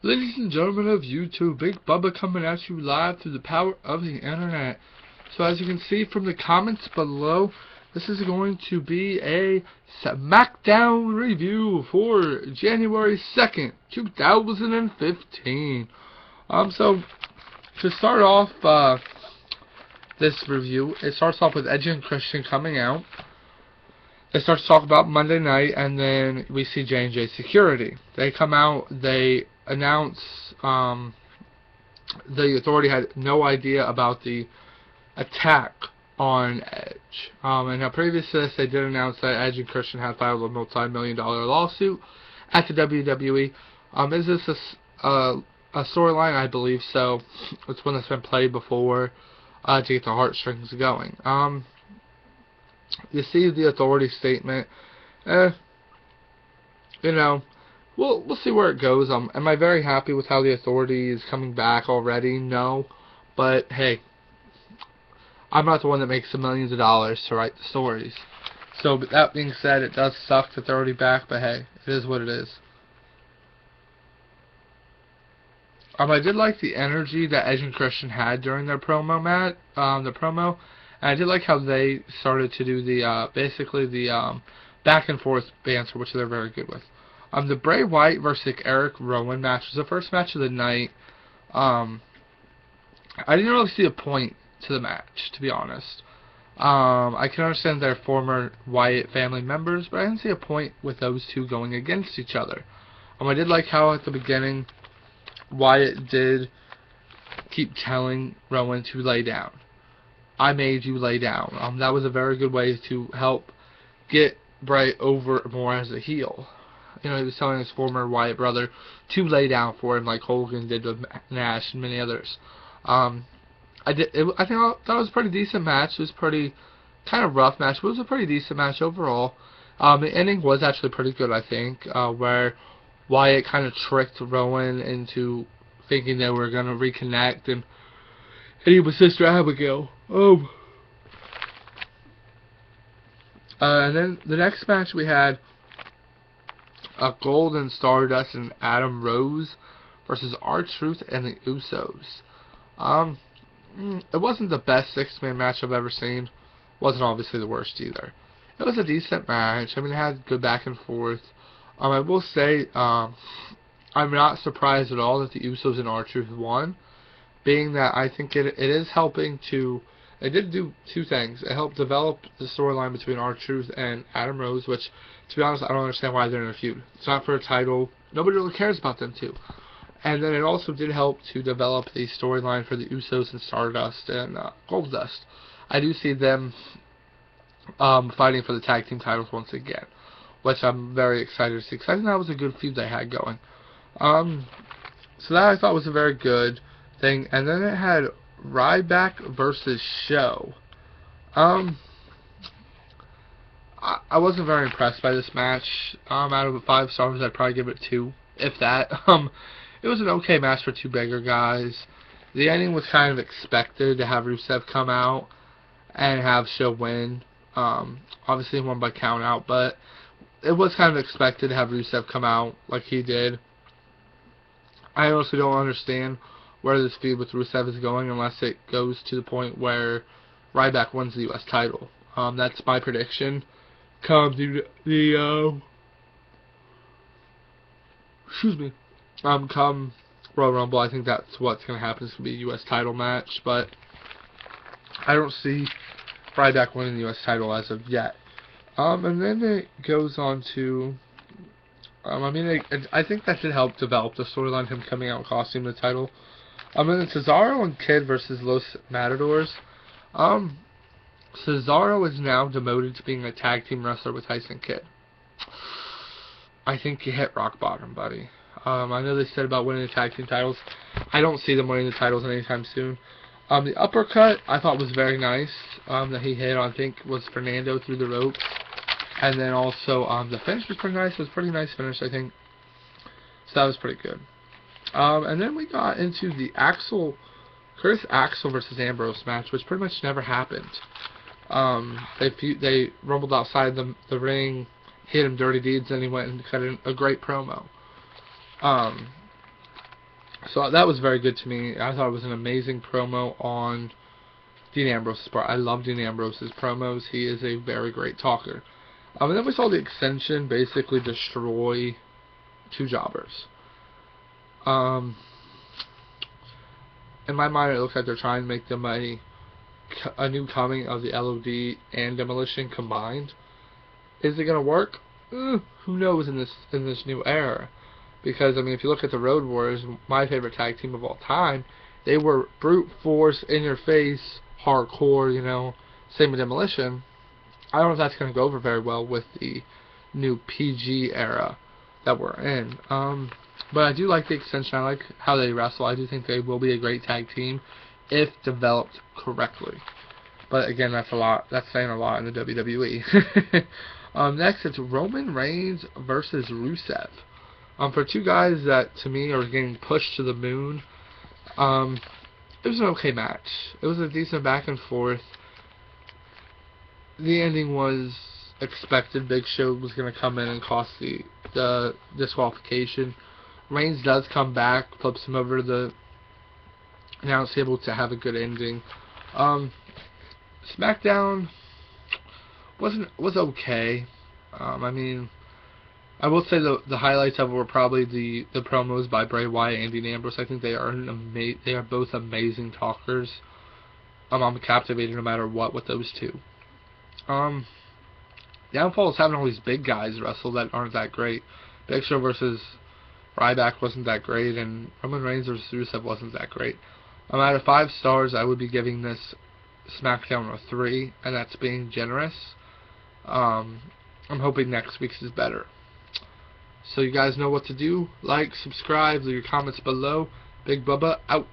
Ladies and gentlemen of YouTube, Big Bubba coming at you live through the power of the internet. So as you can see from the comments below, this is going to be a Smackdown review for January 2nd, 2015. So to start off this review, it starts off with Edge and Christian coming out. It starts to talk about Monday night, and then we see J&J Security. They come out, they announce the Authority had no idea about the attack on Edge. And now previous to this, they did announce that Edge and Christian had filed a multi-million-dollar lawsuit at the WWE. Is this a storyline? I believe so. It's one that's been played before to get the heartstrings going. You see the Authority statement. You know, we'll see where it goes. Am I very happy with how the Authority is coming back already? No, but hey, I'm not the one that makes the millions of dollars to write the stories. So, but that being said, it does suck that they're already back, but hey, it is what it is. I did like the energy that Edge and Christian had during their promo, and I did like how they started to do the basically the back and forth banter, which they're very good with. The Bray Wyatt versus Eric Rowan match was the first match of the night. I didn't really see a point to the match, to be honest. I can understand they're former Wyatt family members, but I didn't see a point with those two going against each other. I did like how at the beginning Wyatt did keep telling Rowan to lay down. I made you lay down. That was a very good way to help get Bray over more as a heel. You know, he was telling his former Wyatt brother to lay down for him, like Hogan did with Nash and many others. I think that was a pretty decent match. It was pretty kind of rough match, but it was a pretty decent match overall. The ending was actually pretty good, I think, where Wyatt kind of tricked Rowan into thinking they were going to reconnect, and he was Sister Abigail. And then the next match we had Golden Stardust and Adam Rose versus R-Truth and the Usos. It wasn't the best six-man match I've ever seen. Wasn't obviously the worst either. It was a decent match. I mean, it had good back and forth. I will say, I'm not surprised at all that the Usos and R-Truth won, being that I think it is helping to. It did do two things. It helped develop the storyline between R-Truth and Adam Rose, which, to be honest, I don't understand why they're in a feud. It's not for a title. Nobody really cares about them two. And then it also did help to develop the storyline for the Usos and Stardust and Goldust. I do see them fighting for the tag team titles once again, which I'm very excited to see, because I think that was a good feud they had going. So that I thought was a very good thing. And then it had Ryback versus Show. I wasn't very impressed by this match. Out of 5 stars, I'd probably give it 2, if that. It was an okay match for two bigger guys. The ending was kind of expected to have Rusev come out and have Show win. Obviously he won by count out, but it was kind of expected to have Rusev come out like he did. I honestly don't understand where this feud with Rusev is going unless it goes to the point where Ryback wins the U.S. title. That's my prediction. Come come Royal Rumble, I think that's what's going to happen. It's going to be a U.S. title match, but I don't see Ryback winning the U.S. title as of yet. And then it goes on to, I think that should help develop the storyline, him coming out and costing the title. And then Cesaro and Kid versus Los Matadors. Cesaro is now demoted to being a tag team wrestler with Tyson Kidd. I think you hit rock bottom, buddy. I know they said about winning the tag team titles. I don't see them winning the titles anytime soon. The uppercut I thought was very nice. That he hit, I think, was Fernando through the ropes. And then also, the finish was pretty nice. It was a pretty nice finish, I think. So that was pretty good. And then we got into the Curtis Axel versus Ambrose match, which pretty much never happened. They rumbled outside the ring, hit him dirty deeds, and he went and cut in a great promo. So that was very good to me. I thought it was an amazing promo on Dean Ambrose's part. I love Dean Ambrose's promos. He is a very great talker. And then we saw the Extension basically destroy two jobbers. In my mind, it looks like they're trying to make them a new coming of the LOD and Demolition combined. Is it gonna work? Who knows in this new era? Because I mean, if you look at the Road Warriors, my favorite tag team of all time, they were brute force, in your face, hardcore. You know, same with Demolition. I don't know if that's gonna go over very well with the new PG era that we're in. But I do like the Extension. I like how they wrestle. I do think they will be a great tag team if developed correctly. But again, that's a lot. That's saying a lot in the WWE. Next, it's Roman Reigns versus Rusev. For two guys that to me are getting pushed to the moon. It was an okay match. It was a decent back and forth. The ending was expected. Big Show was going to come in and cost the disqualification. Reigns does come back, flips him over to the announce table to have a good ending. Smackdown was okay. I mean, I will say the highlights of it were probably the promos by Bray Wyatt and Dean Ambrose. I think they are both amazing talkers. I'm captivated no matter what with those two. Downfall is having all these big guys wrestle that aren't that great. Big Show versus Ryback wasn't that great, and Roman Reigns versus Rusev wasn't that great. Out of 5 stars, I would be giving this SmackDown a 3, and that's being generous. I'm hoping next week's is better. So you guys know what to do. Like, subscribe, leave your comments below. Big Bubba out.